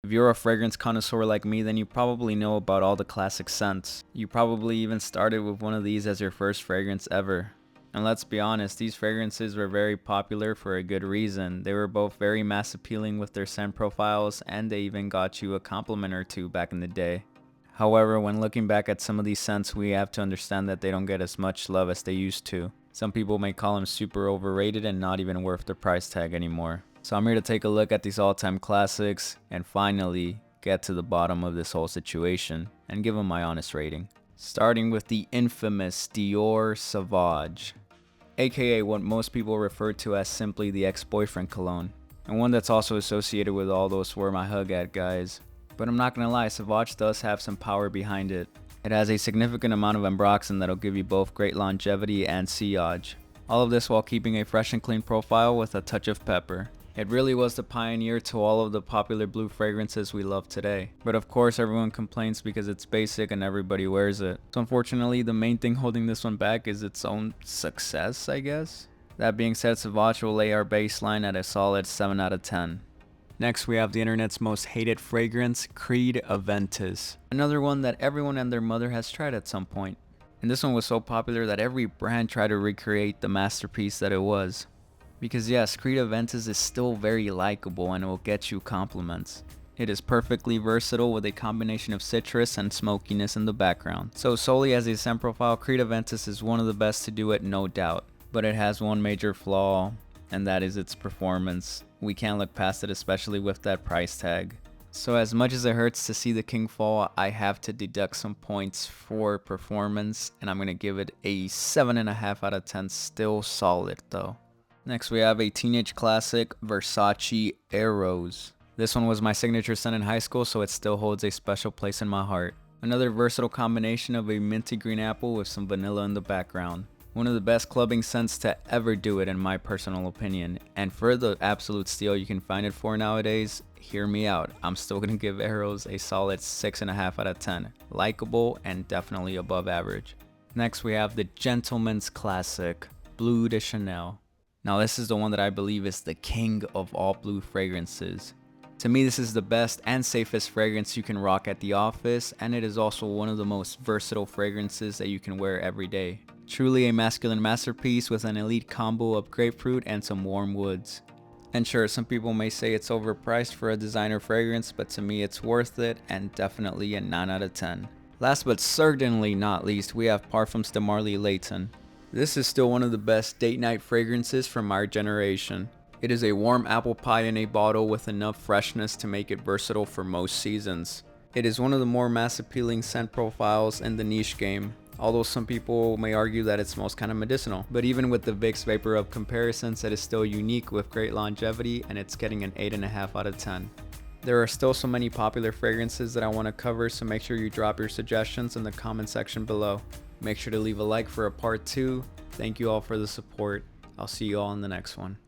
If you're a fragrance connoisseur like me, then you probably know about all the classic scents. You probably even started with one of these as your first fragrance ever. And let's be honest, these fragrances were very popular for a good reason. They were both very mass appealing with their scent profiles, and they even got you a compliment or two back in the day. However, when looking back at some of these scents, we have to understand that they don't get as much love as they used to. Some people may call them super overrated and not even worth the price tag anymore. So I'm here to take a look at these all-time classics and finally get to the bottom of this whole situation and give them my honest rating. Starting with the infamous Dior Savage, aka what most people refer to as simply the ex-boyfriend cologne, and one that's also associated with all those "where my hug at" guys. But I'm not gonna lie, Savage does have some power behind it. It has a significant amount of ambroxan that'll give you both great longevity and sillage. All of this while keeping a fresh and clean profile with a touch of pepper. It really was the pioneer to all of the popular blue fragrances we love today. But of course everyone complains because it's basic and everybody wears it. So unfortunately the main thing holding this one back is its own success, I guess. That being said, Savage will lay our baseline at a solid 7 out of 10. Next we have the internet's most hated fragrance, Creed Aventus. Another one that everyone and their mother has tried at some point. And this one was so popular that every brand tried to recreate the masterpiece that it was. Because yes, Creed Aventus is still very likable and it will get you compliments. It is perfectly versatile with a combination of citrus and smokiness in the background. So solely as a scent profile, Creed Aventus is one of the best to do it, no doubt. But it has one major flaw, and that is its performance. We can't look past it, especially with that price tag. So as much as it hurts to see the king fall, I have to deduct some points for performance, and I'm going to give it a 7.5 out of 10, still solid though. Next we have a teenage classic, Versace Arrows. This one was my signature scent in high school, so it still holds a special place in my heart. Another versatile combination of a minty green apple with some vanilla in the background. One of the best clubbing scents to ever do it in my personal opinion. And for the absolute steal you can find it for nowadays, hear me out. I'm still going to give Arrows a solid 6.5 out of 10. Likeable and definitely above average. Next we have the gentleman's classic, Bleu de Chanel. Now this is the one that I believe is the king of all blue fragrances. To me this is the best and safest fragrance you can rock at the office, and it is also one of the most versatile fragrances that you can wear every day. Truly a masculine masterpiece with an elite combo of grapefruit and some warm woods. And sure, some people may say it's overpriced for a designer fragrance, but to me it's worth it and definitely a 9 out of 10. Last but certainly not least, we have Parfums de Marly Layton. This is still one of the best date night fragrances from our generation. It is a warm apple pie in a bottle with enough freshness to make it versatile for most seasons. It is one of the more mass appealing scent profiles in the niche game, although some people may argue that it smells kind of medicinal. But even with the Vicks Vapor Rub comparisons, it is still unique with great longevity, and it's getting an 8.5 out of 10. There are still so many popular fragrances that I want to cover, so make sure you drop your suggestions in the comment section below. Make sure to leave a like for a part 2. Thank you all for the support. I'll see you all in the next one.